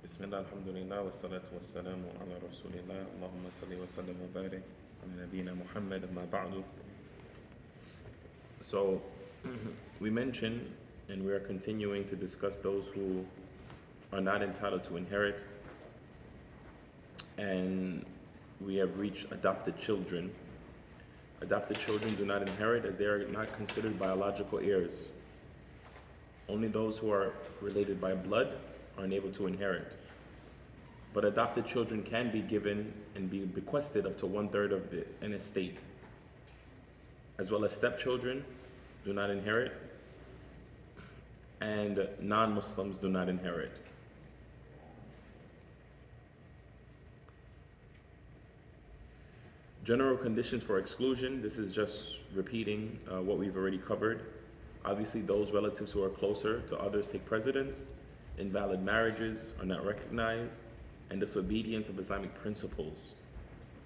بسم الله الحمد لله والصلاة والسلام على رسول الله اللهم صل وسلم وبارك على نبينا محمد أما بعد. So we mentioned and we are continuing to discuss those who are not entitled to inherit, and we have reached adopted children. Adopted children do not inherit as they are not considered biological heirs. Only those who are related by blood are unable to inherit. But adopted children can be given and be bequested up to 1/3 of an estate. As well as stepchildren do not inherit, and non-Muslims do not inherit. General conditions for exclusion, this is just repeating what we've already covered. Obviously, those relatives who are closer to others take precedence. Invalid marriages are not recognized, and disobedience of Islamic principles,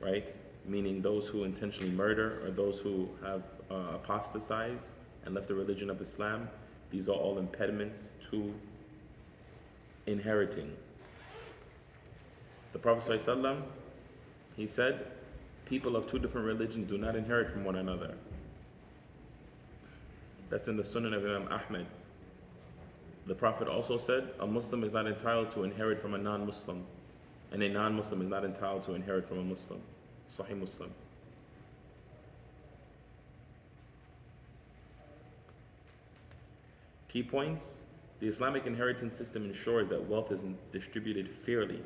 right? Meaning those who intentionally murder or those who have apostatized and left the religion of Islam. These are all impediments to inheriting. The Prophet ﷺ, he said, people of two different religions do not inherit from one another. That's in the Sunan of Imam Ahmed. The Prophet also said, a Muslim is not entitled to inherit from a non-Muslim, and a non-Muslim is not entitled to inherit from a Muslim. Sahih Muslim. Key points. The Islamic inheritance system ensures that wealth is distributed fairly,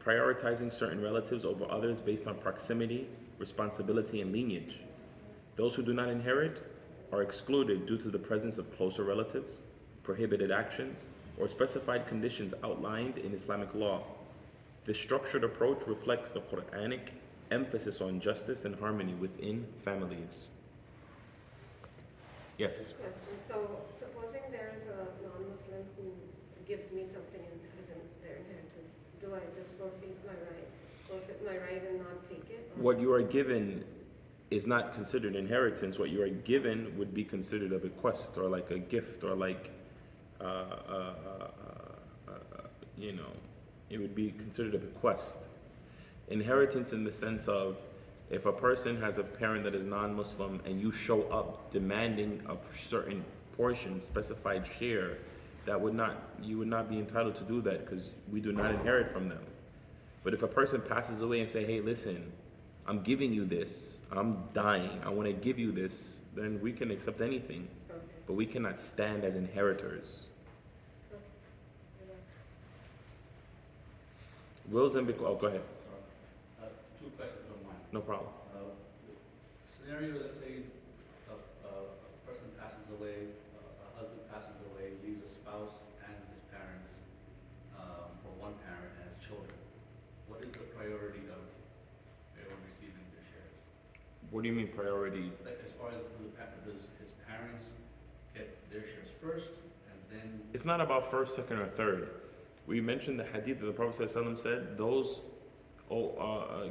prioritizing certain relatives over others based on proximity, responsibility, and lineage. Those who do not inherit are excluded due to the presence of closer relatives, prohibited actions, or specified conditions outlined in Islamic law. This structured approach reflects the Quranic emphasis on justice and harmony within families. Yes? Question. So, supposing there is a non-Muslim who gives me something as their inheritance, do I just forfeit my right and not take it? What you are given is not considered inheritance. What you are given would be considered a bequest or like a gift or like, it would be considered a bequest. Inheritance in the sense of if a person has a parent that is non-Muslim and you show up demanding a certain portion, specified share, you would not be entitled to do that because we do not inherit from them. But if a person passes away and say, hey, listen, I'm giving you this, I'm dying, I want to give you this, then we can accept anything. Okay. But we cannot stand as inheritors. Okay. Wills and oh, go ahead. Two questions, don't mind. No problem. Scenario, let's say a person passes away, a husband passes away, leaves a spouse and his parents, or one parent and his children. What is the priority of everyone receiving their shares? What do you mean priority? Like as far as does his parents get their shares first and then? It's not about first, second, or third. We mentioned the hadith that the Prophet ﷺ said,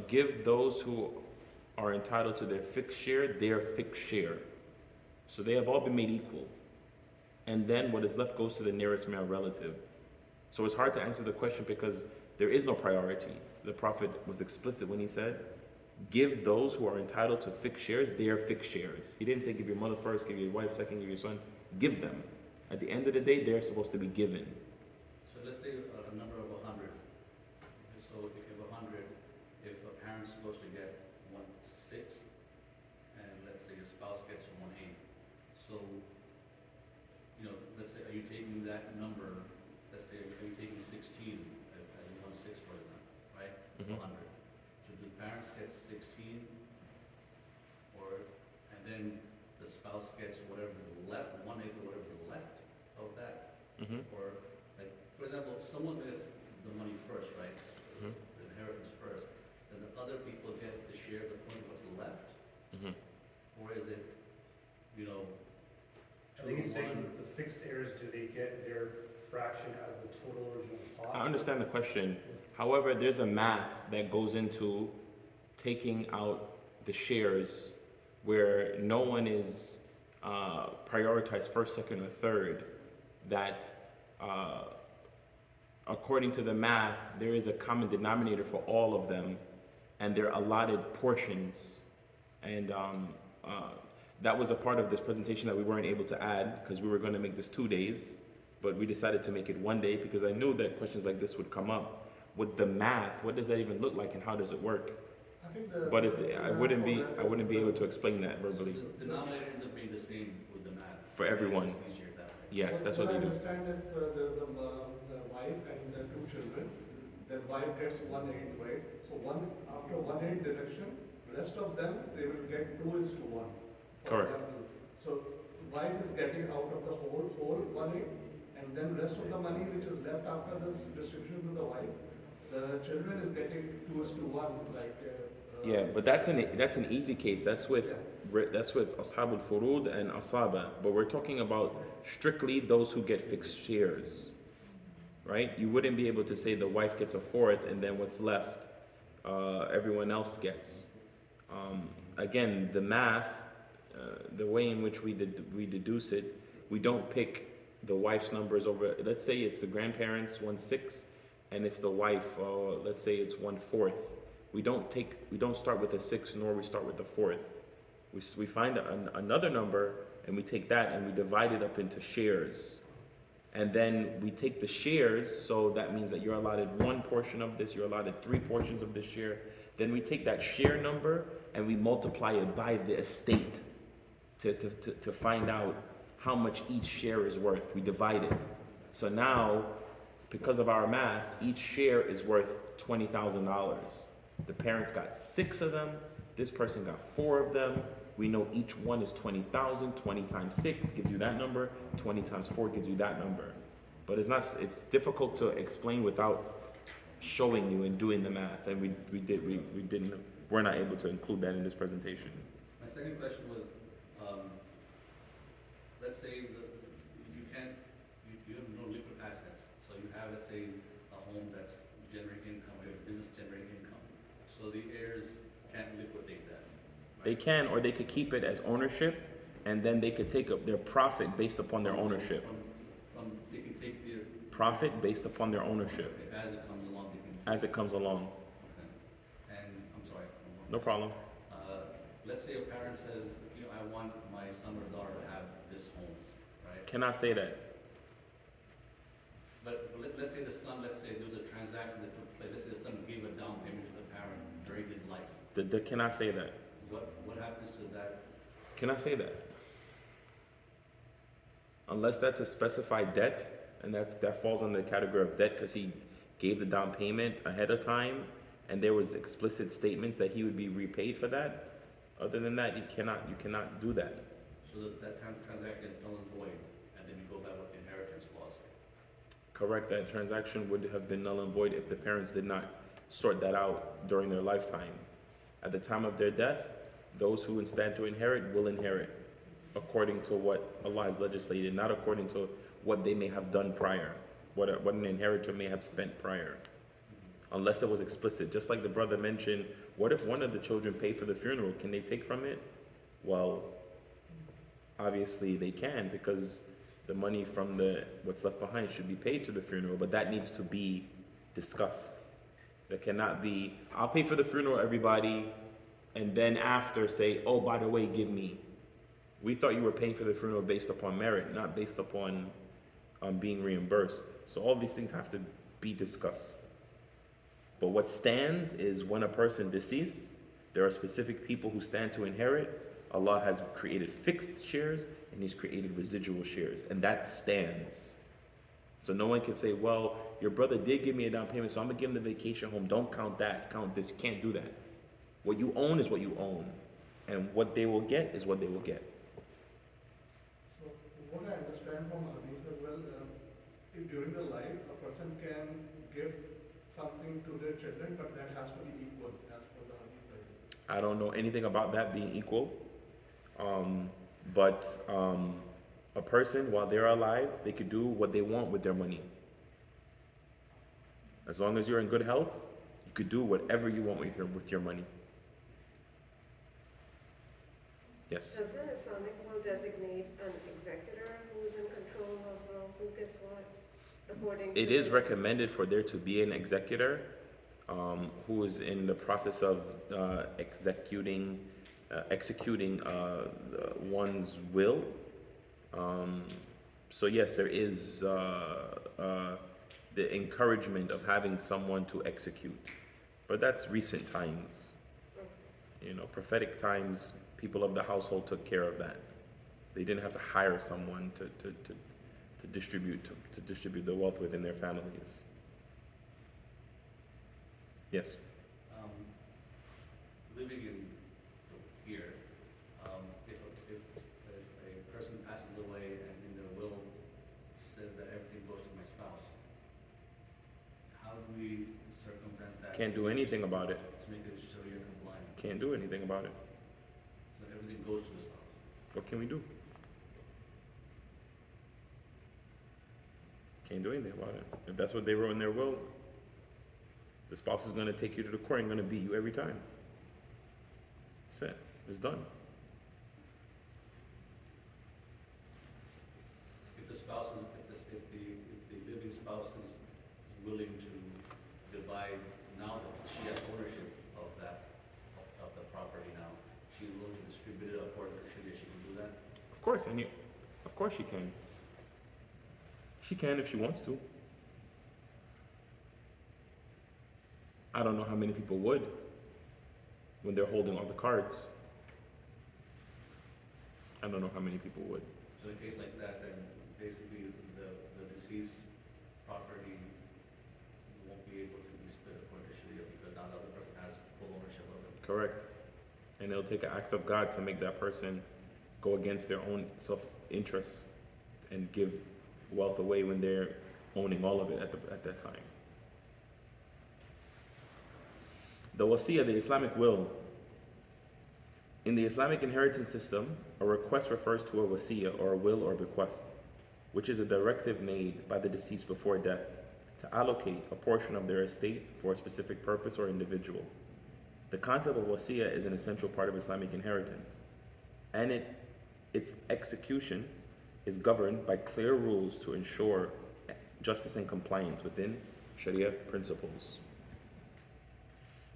give those who are entitled to their fixed share. So they have all been made equal. And then what is left goes to the nearest male relative. So it's hard to answer the question because there is no priority. The Prophet was explicit when he said, give those who are entitled to fixed shares their fixed shares. He didn't say give your mother first, give your wife second, give your son. Give them. At the end of the day, they're supposed to be given. So let's say a number of 100. So if you have 100, if a parent's supposed to get 1/6, and let's say your spouse gets 1/8. So, let's say, are you taking that number, let's say, are you taking 16 as 1/6 for example, right? 100. So do parents get 16, and then the spouse gets whatever is left, 1/8 or whatever is left of that? Or, like, for example, someone gets the money first, right? The inheritance first, then the other people get the share of the point what's left? Or is it, I think he's saying the fixed heirs, do they get their fraction out of the total original pot? I understand the question. However, there's a math that goes into taking out the shares where no one is prioritized first, second, or third, that according to the math, there is a common denominator for all of them, and they're allotted portions. And that was a part of this presentation that we weren't able to add because we were going to make this 2 days, but we decided to make it 1 day because I knew that questions like this would come up. With the math, what does that even look like and how does it work? I think But I wouldn't be able to explain that verbally The denominator ends up being the same with the math. for everyone. It's just easier that way. Yes, that's what they do. I understand if there's a wife and 2 children, then wife gets 1/8, right? So after 1/8 deduction, rest of them, they will get 2:1. Correct. So wife is getting out of the whole 1/8, and then rest of the money which is left after this distribution to the wife, the children is getting 2:1, like. Yeah, but that's an easy case. That's with Ashabul Furud and Asaba. But we're talking about strictly those who get fixed shares, right? You wouldn't be able to say the wife gets 1/4 and then what's left, everyone else gets. Again, the math, the way in which we deduce it, we don't pick the wife's numbers over. Let's say it's the grandparents 1/6, and it's the wife. Let's say it's 1/4. We don't start with a 6, nor we start with the 4th. We find another number and we take that and we divide it up into shares. And then we take the shares, so that means that you're allotted 1 portion of this, you're allotted 3 portions of this share. Then we take that share number and we multiply it by the estate to find out how much each share is worth. We divide it. So now, because of our math, each share is worth $20,000. The parents got 6 of them. This person got 4 of them. We know each one is 20,000. 20 times 6 gives you that number. 20 times 4 gives you that number. But it's difficult to explain without showing you and doing the math. And we're not able to include that in this presentation. My second question was, let's say you have no liquid assets. So you have, let's say, a home that's generating income, or a business generating income. So the heirs can't liquidate that. Right? They can, or they could keep it as ownership, and then they could take up their profit based upon their ownership. They can take their Profit based upon their ownership as it comes along. They can, as it comes along. okay. And I'm sorry. No problem. Let's say a parent says, I want my son or daughter to have this home, right? Cannot say that. But let's say there was a transaction that took place. Let's say the son gave a down payment to the parent during his life. They cannot say that. What happens to that? Cannot say that. Unless that's a specified debt, and that falls under the category of debt because he gave the down payment ahead of time, and there was explicit statements that he would be repaid for that. Other than that, you cannot do that. So that transaction is null and void, and then you go back with the inheritance laws. Correct. That transaction would have been null and void if the parents did not sort that out during their lifetime. At the time of their death, those who stand to inherit will inherit according to what Allah has legislated, not according to what they may have done prior, what an inheritor may have spent prior, unless it was explicit. Just like the brother mentioned, what if one of the children paid for the funeral? Can they take from it? Well, obviously they can, because the money from what's left behind should be paid to the funeral, but that needs to be discussed. There cannot be, I'll pay for the funeral, everybody, and then after say, oh, by the way, give me. We thought you were paying for the funeral based upon merit, not based upon being reimbursed. So all these things have to be discussed. But what stands is when a person deceases, there are specific people who stand to inherit. Allah has created fixed shares and He's created residual shares, and that stands. So no one can say, well, your brother did give me a down payment, so I'm gonna give him the vacation home. Don't count that, count this. You can't do that. What you own is what you own, and what they will get is what they will get. So what I understand from Hadith as well, if during the life a person can give something to their children, but that has to be equal as per the Hadith. I don't know anything about that being equal, but a person, while they're alive, they could do what they want with their money. As long as you're in good health, you could do whatever you want with your money. Yes? Does an Islamic law designate an executor who is in control of who gets what? according It to is the- recommended for there to be an executor who is in the process of executing one's will. So yes, there is the encouragement of having someone to execute, but that's recent times. You know, prophetic times, people of the household took care of that. They didn't have to hire someone to distribute the wealth within their families. Yes. Living in here, if a person passes away and in their will says that everything goes to my spouse, how do we circumvent that? Can't do anything about it. To make it Sharia compliant, Can't do anything about it. so everything goes to the spouse. What can we do? Can't do anything about it. If that's what they wrote in their will, the spouse is going to take you to the court and going to beat you every time. That's it. It's done. If the spouse is, if the living spouse is willing to divide, now that she has ownership of the property now, she's willing to distribute it according to Sharia, she can do that? Of course, of course she can. She can if she wants to. I don't know how many people would when they're holding all the cards. I don't know how many people would. So in a case like that, then basically the deceased property won't be able to be split according to Sharia because now the other person has full ownership of it. Correct. And it'll take an act of God to make that person go against their own self-interest and give wealth away when they're owning all of it at that time. The wasiyah, the Islamic will. In the Islamic inheritance system, a request refers to a wasiyah or a will or bequest, which is a directive made by the deceased before death to allocate a portion of their estate for a specific purpose or individual. The concept of wasiyah is an essential part of Islamic inheritance, and its execution is governed by clear rules to ensure justice and compliance within Sharia principles.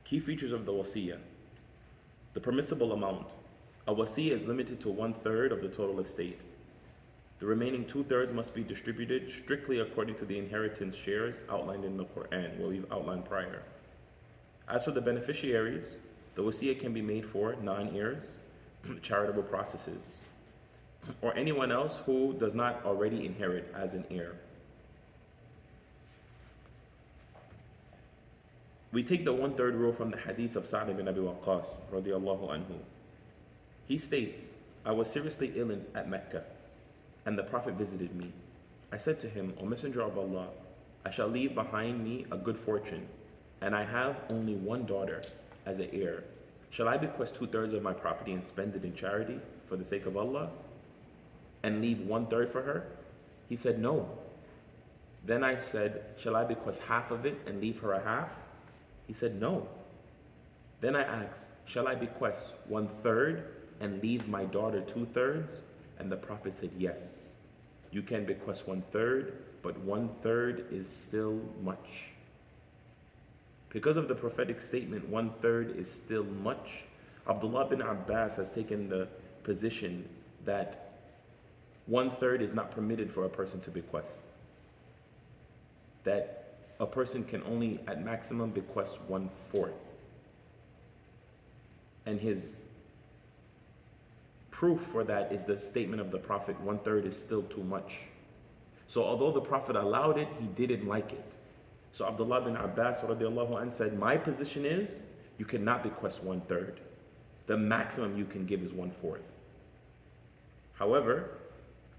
Key features of the wasiyah. The permissible amount. A wasiyah is limited to 1/3 of the total estate. The remaining 2/3 must be distributed strictly according to the inheritance shares outlined in the Quran, what we've outlined prior. As for the beneficiaries, the wasiyah can be made for non-heirs, charitable processes, or anyone else who does not already inherit as an heir. We take the 1/3 rule from the hadith of Sa'd ibn Abi Waqqas radiallahu anhu. He states, I was seriously ill at Mecca, and the Prophet visited me. I said to him, O Messenger of Allah, I shall leave behind me a good fortune, and I have only one daughter as an heir. Shall I bequest 2/3 of my property and spend it in charity for the sake of Allah, and leave 1/3 for her? He said, no. Then I said, shall I bequest half of it and leave her a half? He said, no. Then I asked, shall I bequest 1/3 and leave my daughter 2/3? And the Prophet said, yes. You can bequest 1/3, but 1/3 is still much. Because of the prophetic statement, 1/3 is still much, Abdullah bin Abbas has taken the position that 1/3 is not permitted for a person to bequest. That a person can only at maximum bequest 1/4. And his proof for that is the statement of the Prophet, 1/3 is still too much. So although the Prophet allowed it, he didn't like it. So Abdullah bin Abbas radiallahu anh said, my position is you cannot bequest 1/3. The maximum you can give is 1/4. However,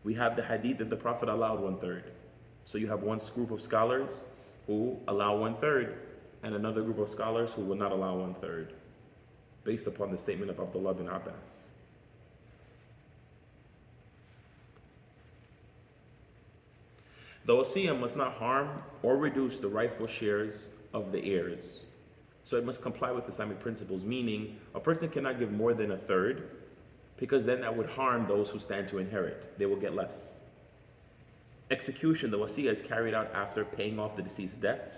we have the hadith that the Prophet allowed 1/3. So you have one group of scholars who allow 1/3 and another group of scholars who will not allow 1/3 based upon the statement of Abdullah bin Abbas. The wasiyah must not harm or reduce the rightful shares of the heirs. So it must comply with Islamic principles, meaning a person cannot give more than 1/3 because then that would harm those who stand to inherit. They will get less. Execution, the wasiya is carried out after paying off the deceased's debts,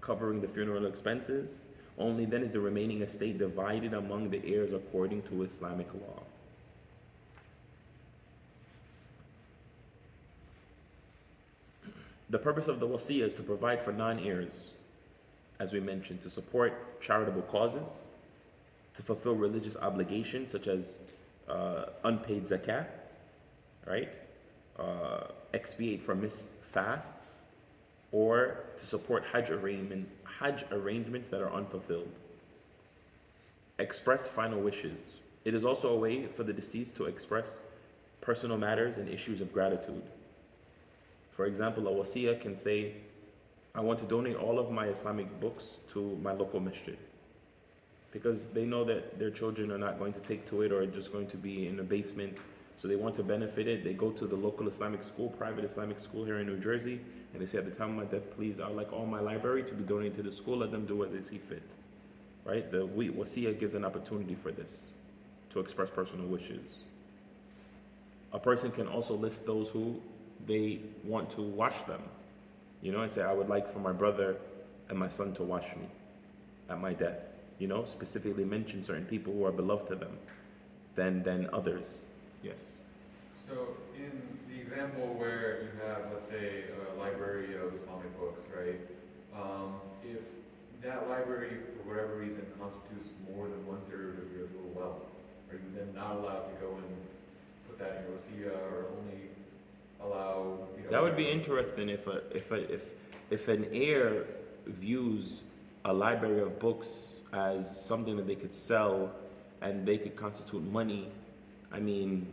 covering the funeral expenses. Only then is the remaining estate divided among the heirs according to Islamic law. The purpose of the wasiya is to provide for non-heirs, as we mentioned, to support charitable causes, to fulfill religious obligations such as unpaid zakat, right? Expiate for missed fasts, or to support Hajj arrangements that are unfulfilled. Express final wishes. It is also a way for the deceased to express personal matters and issues of gratitude. For example, a wasiya can say, I want to donate all of my Islamic books to my local masjid, because they know that their children are not going to take to it or just going to be in the basement. So they want to benefit it. They go to the local Islamic school, private Islamic school here in New Jersey, and they say, at the time of my death, please, I would like all my library to be donated to the school. Let them do what they see fit. Right? The wasiya gives an opportunity for this, to express personal wishes. A person can also list those who they want to watch them, and say, I would like for my brother and my son to watch me at my death. Specifically mention certain people who are beloved to them than others. Yes. So in the example where you have, let's say, a library of Islamic books, right? If that library, for whatever reason, constitutes more than 1/3 of your total wealth, are you then not allowed to go and put that in your wasiya, or only allow? That would be interesting if an heir views a library of books as something that they could sell and they could constitute money. I mean,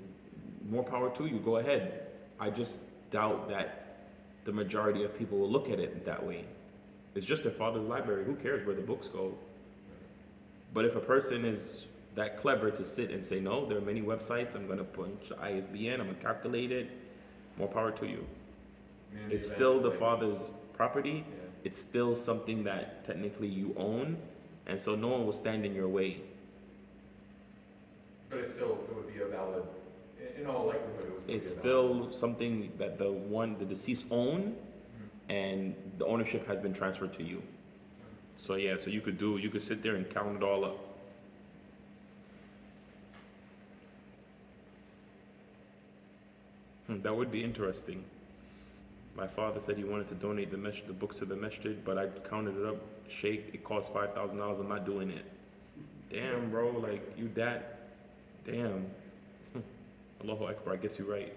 more power to you, go ahead. I just doubt that the majority of people will look at it that way. It's just their father's library. Who cares where the books go? But if a person is that clever to sit and say, no, there are many websites, I'm going to punch ISBN, I'm going to calculate it, more power to you. It's still the father's property. Yeah. It's still something that technically you own, and so no one will stand in your way. But it would be a valid, in all likelihood, it was. It's still something that the deceased own, and the ownership has been transferred to you. So yeah, so you could sit there and count it all up. That would be interesting. My father said he wanted to donate the books to the masjid, but I counted it up. Sheikh, it costs $5,000. I'm not doing it. Damn, bro, like you that. Damn. Allahu Akbar, I guess you're right.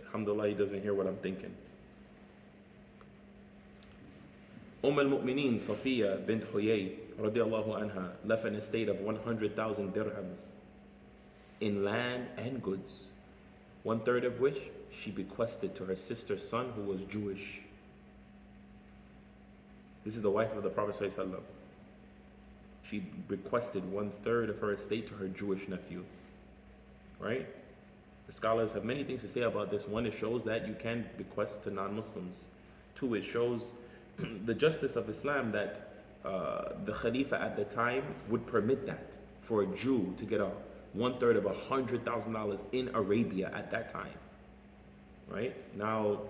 Alhamdulillah, he doesn't hear what I'm thinking. al-Mu'mineen Safiya bint Huyay radiallahu anha left an estate of 100,000 dirhams in land and goods, 1/3 of which she bequested to her sister's son who was Jewish. This is the wife of the Prophet ﷺ. She bequested 1/3 of her estate to her Jewish nephew. Right? The scholars have many things to say about this. One, it shows that you can bequest to non-Muslims. Two, it shows the justice of Islam, that the Khalifa at the time would permit that for a Jew to get 1/3 of $100,000 in Arabia at that time. Right? Now,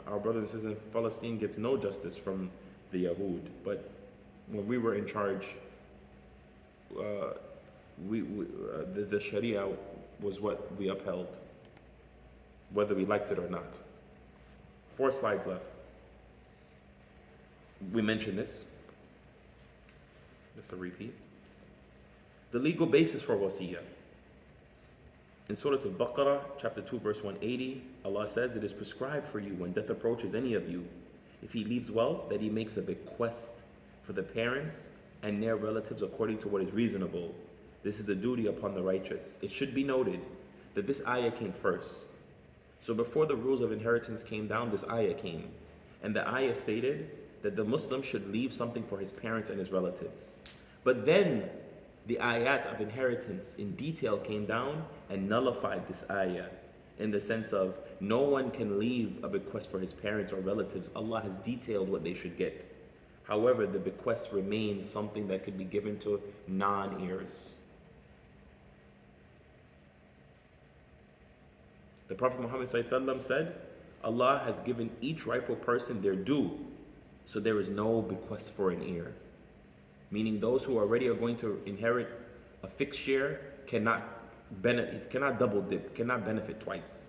our brothers and sisters in Palestine gets no justice from the Yahud, but when we were in charge, the Sharia was what we upheld, whether we liked it or not. 4 slides left. We mentioned this. Just a repeat. The legal basis for wasiyah. In Surah Al-Baqarah, chapter 2, verse 180, Allah says, it is prescribed for you when death approaches any of you, if he leaves wealth, that he makes a bequest for the parents and near relatives according to what is reasonable. This is the duty upon the righteous. It should be noted that this ayah came first. So before the rules of inheritance came down, this ayah came. And the ayah stated that the Muslim should leave something for his parents and his relatives. But then the ayat of inheritance in detail came down and nullified this ayah, in the sense of no one can leave a bequest for his parents or relatives. Allah has detailed what they should get. However, the bequest remains something that could be given to non-heirs. The Prophet Muhammad ﷺ said, Allah has given each rightful person their due, so there is no bequest for an heir. Meaning those who already are going to inherit a fixed share cannot double dip, cannot benefit twice.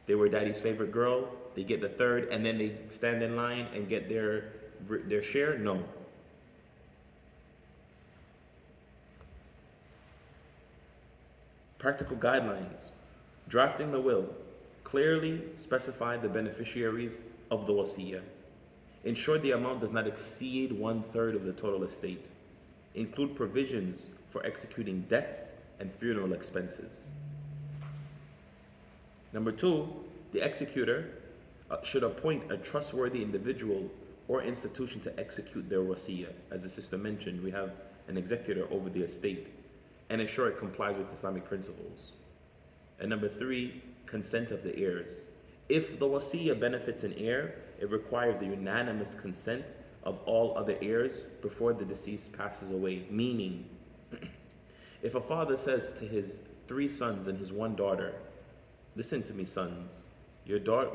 They were daddy's favorite girl, they get the third, and then they stand in line and get their share? No. Practical guidelines. Drafting the will. Clearly specify the beneficiaries of the wasiyah. Ensure the amount does not exceed 1/3 of the total estate. Include provisions for executing debts and funeral expenses. Number 2, the executor should appoint a trustworthy individual or institution to execute their wasiyah. As the sister mentioned, we have an executor over the estate, and ensure it complies with Islamic principles. And number 3, consent of the heirs. If the wasiyah benefits an heir, it requires the unanimous consent of all other heirs before the deceased passes away. Meaning, if a father says to his 3 sons and his 1 daughter, listen to me, sons,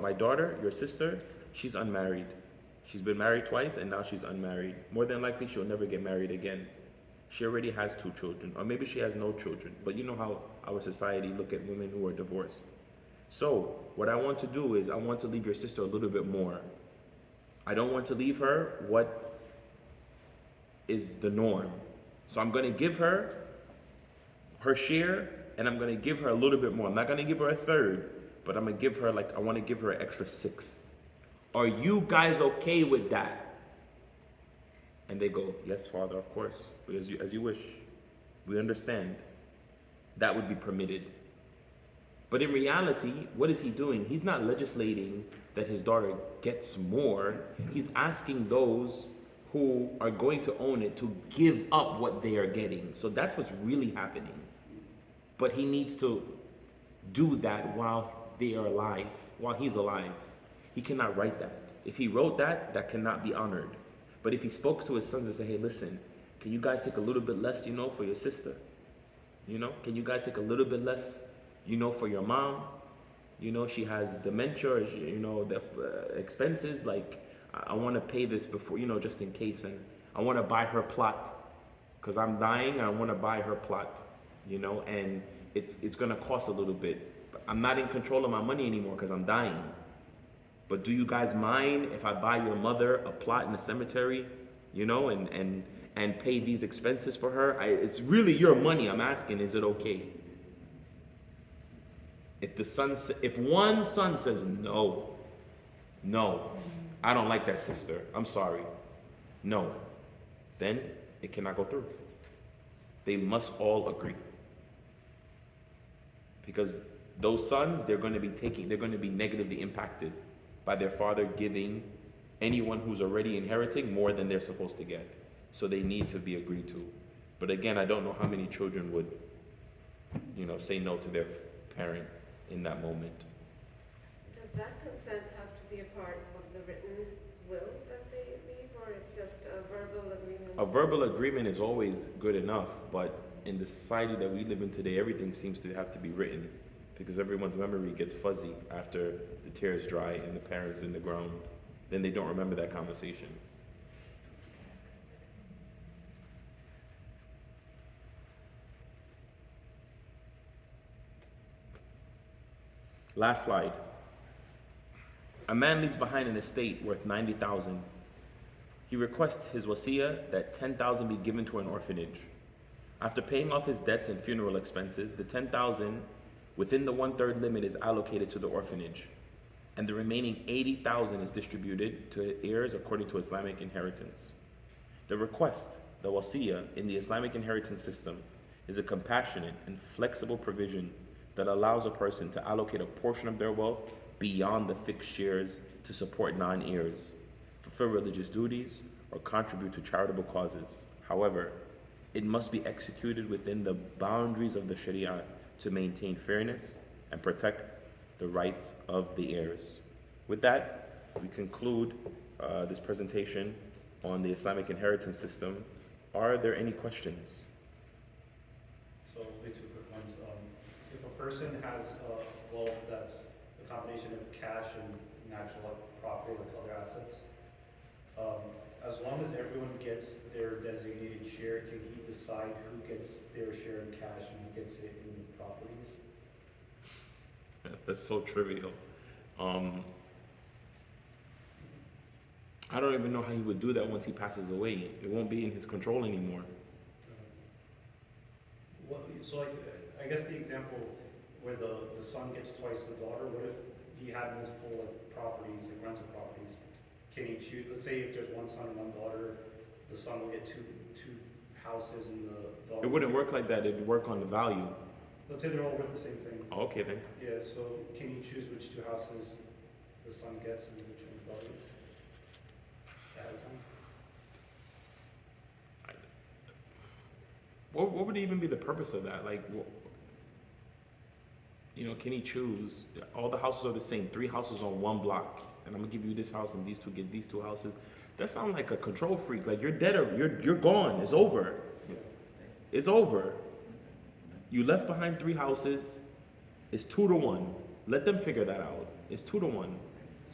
my daughter, your sister, she's unmarried. She's been married twice and now she's unmarried. More than likely she'll never get married again. She already has 2 children, or maybe she has no children. But you know how our society look at women who are divorced. So what I want to do is I want to leave your sister a little bit more. I don't want to leave her what is the norm. So I'm going to give her her share, and I'm going to give her a little bit more. I'm not going to give her a 1/3, but I'm going to give her I want to give her an extra 1/6. Are you guys okay with that? And they go, yes, Father, of course, as you wish. We understand. That would be permitted. But in reality, what is he doing? He's not legislating that his daughter gets more. He's asking those who are going to own it to give up what they are getting. So that's what's really happening. But he needs to do that while they are alive, while he's alive. He cannot write that. If he wrote that, that cannot be honored. But if he spoke to his sons and said, hey, listen, can you guys take a little bit less, for your sister? Can you guys take a little bit less, for your mom? She has dementia, or the expenses, I want to pay this before, just in case. And I want to buy her plot because I'm dying. I want to buy her plot, and it's going to cost a little bit. But I'm not in control of my money anymore because I'm dying. But do you guys mind if I buy your mother a plot in the cemetery, and pay these expenses for her? It's really your money. I'm asking, is it okay? If one son says no, I don't like that sister, I'm sorry, no, then it cannot go through. They must all agree. Because those sons, they're going to be negatively impacted by their father giving anyone who's already inheriting more than they're supposed to get. So they need to be agreed to. But again, I don't know how many children would, say no to their parent in that moment. Does that consent have to be a part of the written will that they leave, or it's just a verbal agreement? A verbal agreement is always good enough, but in the society that we live in today, everything seems to have to be written, because everyone's memory gets fuzzy after the tears dry and the parents in the ground. Then they don't remember that conversation. Last slide. A man leaves behind an estate worth 90,000. He requests his wasiyah that 10,000 be given to an orphanage. After paying off his debts and funeral expenses, the 10,000 within the 1/3 limit is allocated to the orphanage, and the remaining 80,000 is distributed to heirs according to Islamic inheritance. The request, the wasiyah, in the Islamic inheritance system is a compassionate and flexible provision that allows a person to allocate a portion of their wealth beyond the fixed shares to support non-heirs, fulfill religious duties, or contribute to charitable causes. However, it must be executed within the boundaries of the Sharia to maintain fairness and protect the rights of the heirs. With that, we conclude this presentation on the Islamic inheritance system. Are there any questions? So, only 2 quick ones. If a person has a wealth that's a combination of cash and natural property like other assets. As long as everyone gets their designated share, can he decide who gets their share in cash and who gets it in properties? That's so trivial. I don't even know how he would do that once he passes away. It won't be in his control anymore. So like, I guess the example where the son gets twice the daughter, what if he had multiple like properties, like rental properties? Can he choose, let's say if there's one son and one daughter, the son will get two houses and the daughter. It wouldn't work like that. It'd work on the value. Let's say they're all worth the same thing. Oh, okay then. Yeah, so can you choose which two houses the son gets and which one the daughter gets? At a time? What would even be the purpose of that? Like, can he choose? All the houses are the same. 3 houses on one block, and I'm gonna give you this house, and these two get these 2 houses. That sounds like a control freak. Like you're dead, or you're gone. It's over. It's over. You left behind 3 houses. It's 2 to 1. Let them figure that out. It's 2 to 1.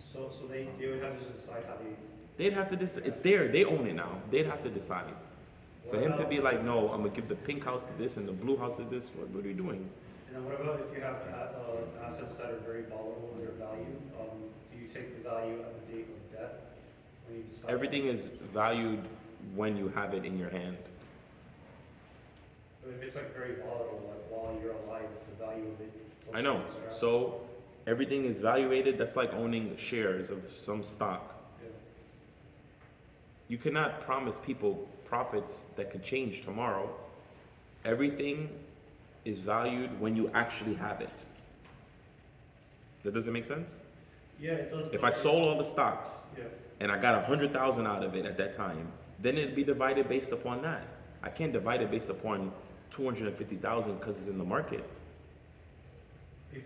So they would have to decide how they. They'd have to decide. It's there. They own it now. They'd have to decide. For him to be like, no, I'm gonna give the pink house to this and the blue house to this. What are you doing? And then what about if you have assets that are very volatile in their value? Do you take the value at the date of death when you decide? Everything is valued when you have it in your hand. But if it's like very volatile, like while you're alive, the value of it. I know. fluctuates, right? So everything is valuated. That's like owning shares of some stock. Yeah. You cannot promise people profits that could change tomorrow. Everything is valued when you actually have it. That doesn't make sense? Yeah, it does. If I sold all the stocks Yeah. and I got 100,000 out of it at that time, then it'd be divided based upon that. I can't divide it based upon 250,000 because it's in the market.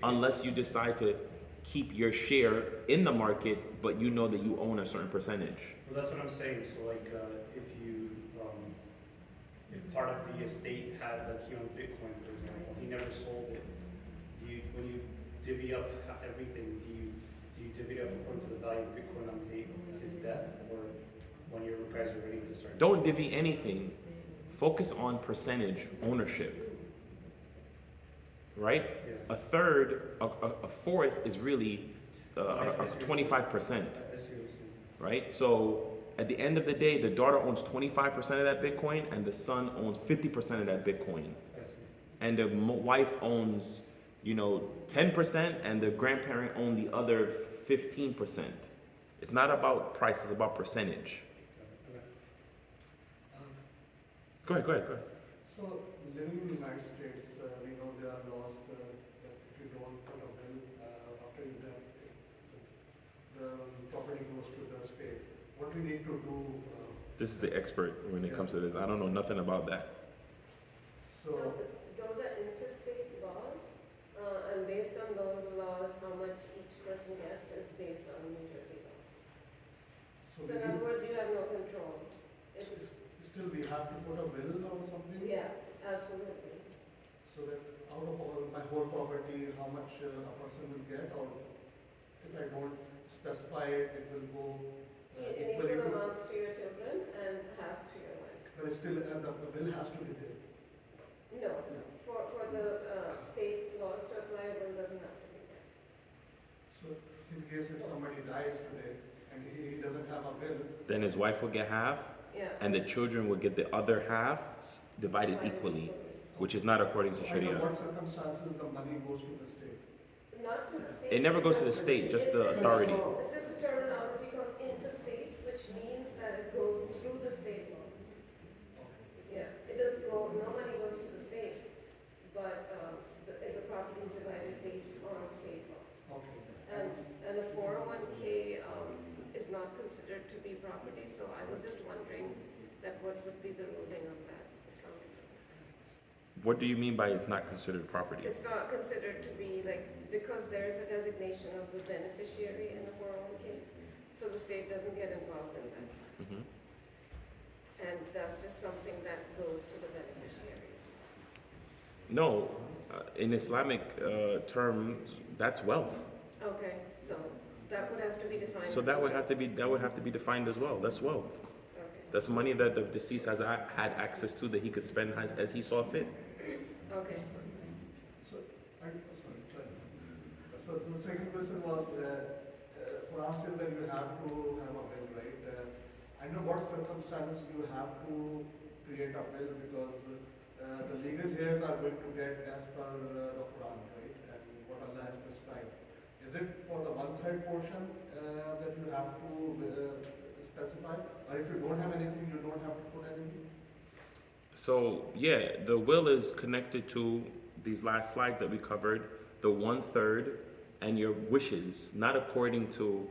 Unless you decide to keep your share in the market, but you know that you own a certain percentage. Well, that's what I'm saying. So like, if part of the estate had like he owned Bitcoin, for example, he never sold it. When you divvy up everything, do you divvy it up according to the value of Bitcoin on his death, or when you guys are ready to start? Don't divvy anything. Focus on percentage ownership. Right? Yeah. A third, a fourth is really 25%. I see what you're saying. Right? So at the end of the day, the daughter owns 25% of that Bitcoin, and the son owns 50% of that Bitcoin. I see. And the wife owns, 10%, and the grandparent own the other 15%. It's not about price; it's about percentage. Okay. Um, Go ahead. So, living in the United States, we know there are laws that if you don't put a will after you die, the property goes to the state. What we need to do. This is the expert when it comes to this. I don't know nothing about that. So those are interstate laws, and based on those laws, how much each person gets is based on New Jersey law. So in other words, you have no control. It's, still we have to put a will or something. yeah, absolutely. So that out of all my whole property, how much a person will get, or if I don't specify it, it will go Equal equally. amounts to your children and half to your wife. But still, the will has to be there. No, for the state laws to apply, a will doesn't have to be there. So in case if somebody dies today and he doesn't have a will, Then his wife will get half, Yeah. and the children will get the other half divided equally, which is not according to so under Sharia. what circumstances the money goes to the state? Not to the state. It never goes to the state, just the authority. It's just a terminology called interstate, which means that it goes through the state laws. Yeah, it doesn't go, no money goes to the state, but the property is divided based on state laws. Okay. And the 401k is not considered to be property, so I was just wondering that what would be the ruling of that Islamic law? What do you mean by it's not considered property? It's not considered to be like, because there's a designation of the beneficiary in the 401k, so the state doesn't get involved in that. Mhm. And that's just something that goes to the beneficiaries. No, in Islamic terms, That's wealth. Okay, so that would have to be defined. So that would have to be defined as well. That's wealth. Okay. That's money that the deceased has had access to that he could spend as he saw fit. Okay. So, sorry. So the second question was, Quran says that you have to have a will, right? Under what circumstances you have to create a will, because the legal heirs are going to get as per the Quran, right? And what Allah has prescribed. Is it for the 1/3 portion that you have to specify? Or if you don't have anything, you don't have to put anything? So yeah, the will is connected to these last slides that we covered, the 1/3 and your wishes, not according to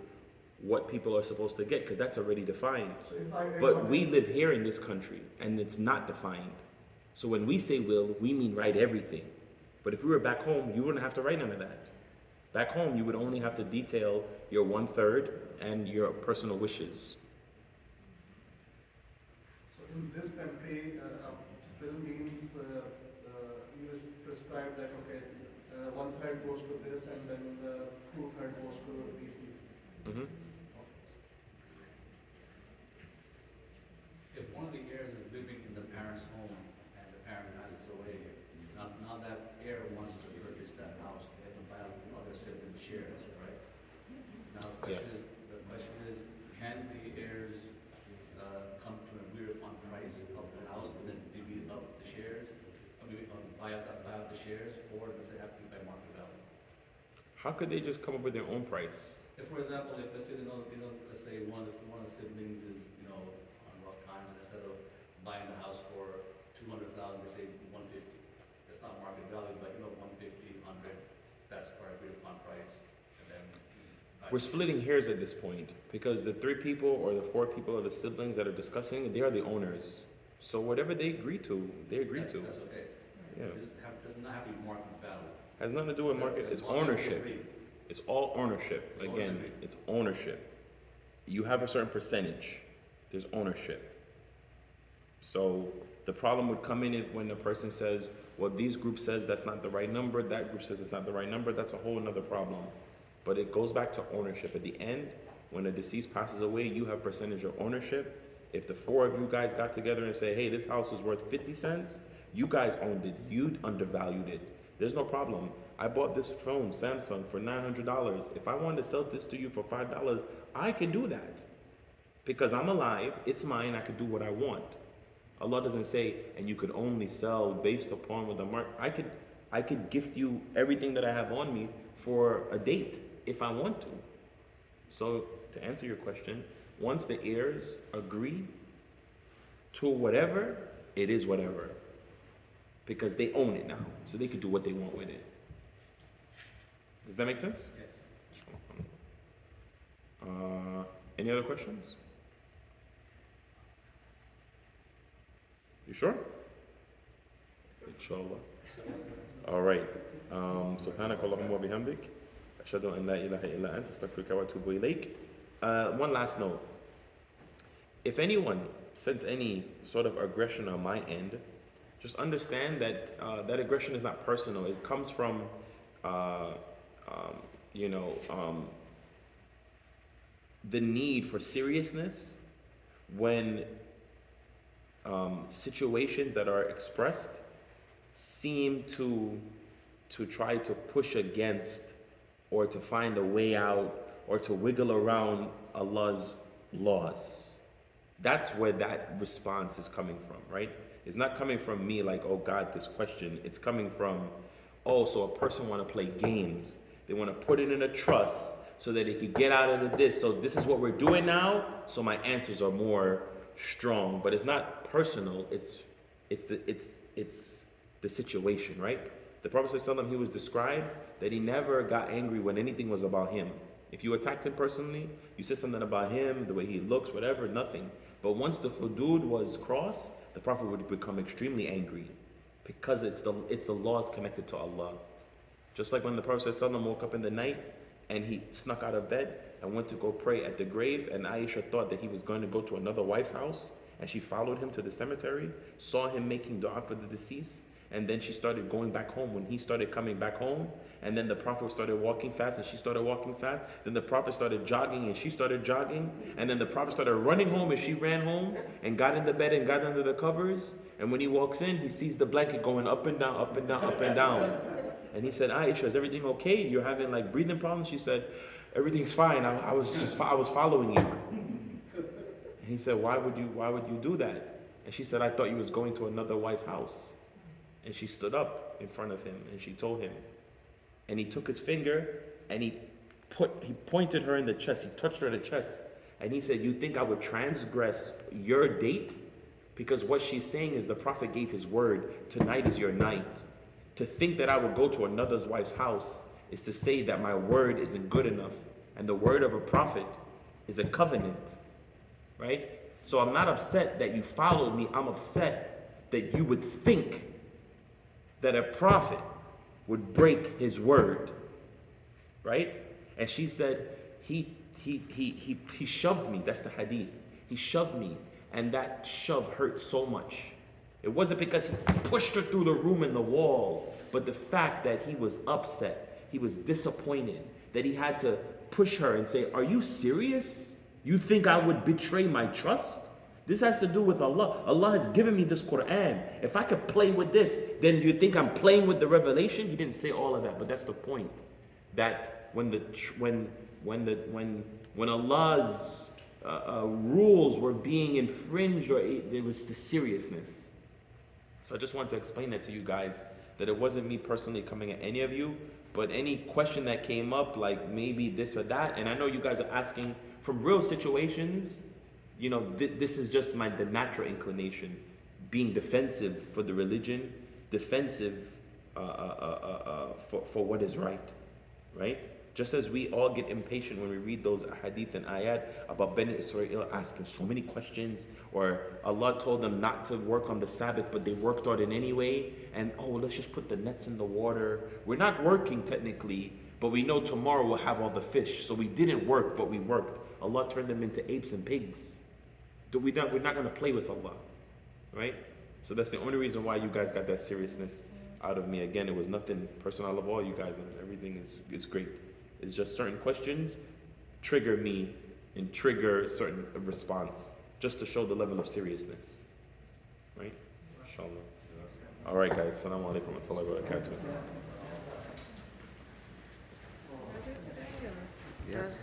what people are supposed to get, because that's already defined. So But we live here in this country and it's not defined. So when we say will, we mean write everything. But if we were back home, you wouldn't have to write none of that. Back home, you would only have to detail your 1/3 and your personal wishes. So in this country, will means you prescribe that, okay, 1/3 goes to this and then 2/3 goes to these people. Hmm. If one of the heirs is living in the parent's home and the parent passes away, now that heir wants to purchase that house, they have to buy out the other sibling's shares, right? Now Yes. the question is, can the heirs come to an agreed upon price of the house and then divvy up the shares? I mean, buy out the shares, or does it have to be by market value? How could they just come up with their own price? If, for example, if let's say let's say one of the siblings is on rough times, and instead of buying the house for 200,000, they say 150. That's not market value, but 150, 100. That's our agreed upon price, and then We're splitting hairs at this point because the 3 people or the 4 people or the siblings that are discussing, they are the owners. So whatever they agree to, they agree to. That's okay. Yeah. Does not have to be market value. Has nothing to do with market. It's As long as we ownership. agree. It's all ownership. As long as Again, we agree. it's ownership. You have a certain percentage. There's ownership. So the problem would come in when the person says, well, these group says that's not the right number, that group says it's not the right number. That's a whole another problem. But it goes back to ownership. At the end, when a deceased passes away, you have percentage of ownership. If the 4 of you guys got together and say, hey, this house is worth 50 cents, you guys owned it. You undervalued it. There's no problem. I bought this phone, Samsung, for $900. If I wanted to sell this to you for $5, I could do that. Because I'm alive, it's mine, I could do what I want. Allah doesn't say, and you could only sell based upon what the market. I could gift you everything that I have on me for a date if I want to. So to answer your question, once the heirs agree to whatever, it is whatever. Because they own it now, so they could do what they want with it. Does that make sense? Yes. Any other questions? You sure? Inshallah. All right. سبحانك اللهم وبحمدك أشهد أن لا إله إلا أنت أستغفرك وأتوب إليك. One last note. If anyone sends any sort of aggression on my end, just understand that that aggression is not personal. It comes from, the need for seriousness when situations that are expressed seem to try to push against or to find a way out or to wiggle around Allah's laws. That's where that response is coming from, right? It's not coming from me like, oh God, this question. It's coming from, oh, so a person want to play games. They want to put it in a trust so that they could get out of this. So this is what we're doing now. So my answers are more strong, but it's not personal. It's the situation, right? The Prophet ﷺ, he was described that he never got angry when anything was about him. If you attacked him personally, you said something about him, the way he looks, whatever, nothing. But once the hudud was crossed, the Prophet would become extremely angry because it's the laws connected to Allah. Just like when the Prophet ﷺ woke up in the night and he snuck out of bed and went to go pray at the grave, and Aisha thought that he was going to go to another wife's house, and she followed him to the cemetery, saw him making dua for the deceased, and then she started going back home when he started coming back home, and then the Prophet started walking fast and she started walking fast, then the Prophet started jogging and she started jogging, and then the Prophet started running home and she ran home and got in the bed and got under the covers, and when he walks in, he sees the blanket going up and down, up and down, up and down. And he said, Aisha, is everything okay? You're having like breathing problems? She said, everything's fine. I was following you. And he said, why would you do that? And she said, I thought you was going to another wife's house. And she stood up in front of him and she told him. And he took his finger and he pointed her in the chest. He touched her in the chest. And he said, you think I would transgress your date? Because what she's saying is the Prophet gave his word. Tonight is your night. To think that I would go to another wife's house is to say that my word isn't good enough. And the word of a prophet is a covenant. Right? So I'm not upset that you followed me. I'm upset that you would think that a prophet would break his word. Right? And she said, he shoved me. That's the hadith. He shoved me. And that shove hurt so much. It wasn't because he pushed her through the room and the wall, but the fact that he was upset, he was disappointed, that he had to push her and say, are you serious? You think I would betray my trust? This has to do with Allah. Allah has given me this Quran. If I could play with this, then you think I'm playing with the revelation? He didn't say all of that, but that's the point. That when Allah's rules were being infringed, or there was the seriousness. So I just want to explain that to you guys, that it wasn't me personally coming at any of you, but any question that came up, like maybe this or that, and I know you guys are asking from real situations, you know, this is just the natural inclination, being defensive for the religion, defensive for what is right? Just as we all get impatient when we read those hadith and ayat about Bani Israel asking so many questions, or Allah told them not to work on the Sabbath, but they worked on it anyway, and let's just put the nets in the water. We're not working technically, but we know tomorrow we'll have all the fish. So we didn't work, but we worked. Allah turned them into apes and pigs. We're not going to play with Allah, right? So that's the only reason why you guys got that seriousness out of me. Again, it was nothing personal. I love all you guys, and everything is great. It's just certain questions trigger me and trigger certain response, just to show the level of seriousness, right? Inshallah. All right, guys. Assalamu alaikum wa rahmatullahi wa barakatuh. Yes.